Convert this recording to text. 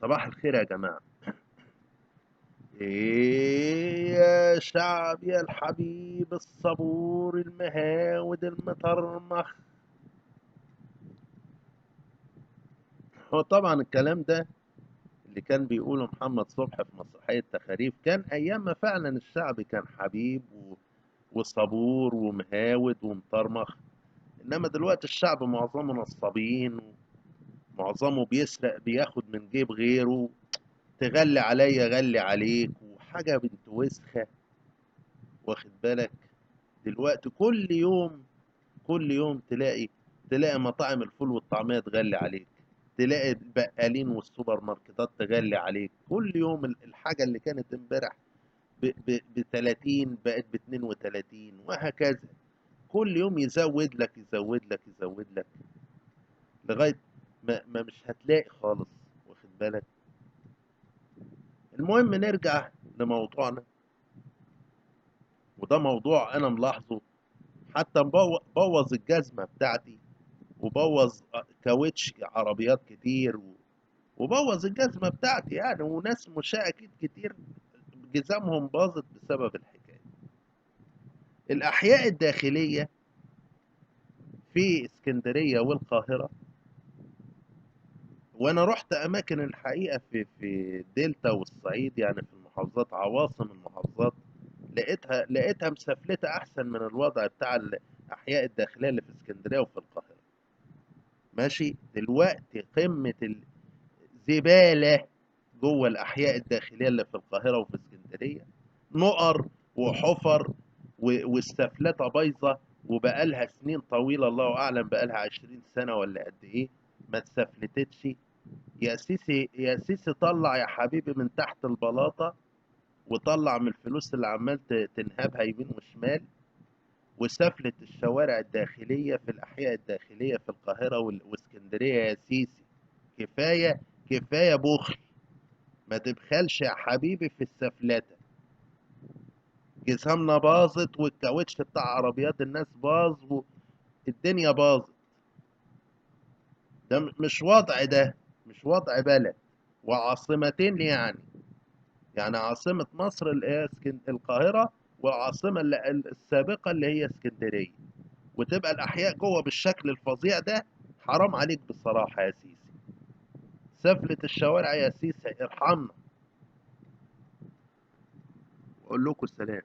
صباح الخير يا جماعة. ايه يا شعب يا الحبيب الصبور المهاود المطرمخ. هو طبعا الكلام ده اللي كان بيقوله محمد صبحي في مسرحية تخاريف كان ايام ما فعلا الشعب كان حبيب وصبور ومهاود ومطرمخ. انما دلوقتي الشعب معظمه نصابين، معظمه بيسرق بياخد من جيب غيره. تغلي عليا غلي عليك وحاجة بنت وسخة. واخد بالك؟ دلوقتي كل يوم تلاقي مطاعم الفول والطعمية تغلي عليك، تلاقي البقالين والسوبر ماركتات تغلي عليك. كل يوم الحاجة اللي كانت امبارح ب 30 بقت ب 32 وهكذا. كل يوم يزود لك يزود لك يزود لك لغاية ما مش هتلاقي خالص. واخد بالك؟ المهم نرجع لموضوعنا، وده موضوع انا ملاحظه. حتى بوظ الجزمة بتاعتي، وبوظ كاوتش عربيات كتير، وبوظ الجزمة بتاعتي يعني. وناس مشاة أكيد كتير جزمهم باظت بسبب الحكاية. الأحياء الداخلية في اسكندرية والقاهرة، وأنا رحت أماكن الحقيقة في الدلتا والصعيد، يعني في المحافظات عواصم المحافظات، لقيتها مسفلتة أحسن من الوضع بتاع الأحياء الداخلية اللي في اسكندرية وفي القاهرة. ماشي. دلوقتي قمة الزبالة جوه الأحياء الداخلية اللي في القاهرة وفي اسكندرية. نقر وحفر واستفلتة بايظة، وبقالها سنين طويلة، الله أعلم بقالها 20 سنة ولا قد إيه ما اتسفلتتش. يا سيسي يا سيسي، طلع يا حبيبي من تحت البلاطة، وطلع من الفلوس اللي عمال تنهبها يمين وشمال، وسفلت الشوارع الداخلية في الأحياء الداخلية في القاهرة واسكندرية يا سيسي. كفاية كفاية بخل. ما تبخلش يا حبيبي في السفلتة. جسامنا باظت، والكاوتش بتاع عربيات الناس باظ، والدنيا باظت. ده مش وضع، ده مش وضع بلد وعاصمتين يعني عاصمة مصر اللي هي القاهرة، والعاصمة السابقة اللي هي اسكندرية، وتبقى الأحياء جوه بالشكل الفظيع ده. حرام عليك بصراحة يا سيسي. سفلة الشوارع يا سيسي، ارحمنا. وأقول لكم سلام.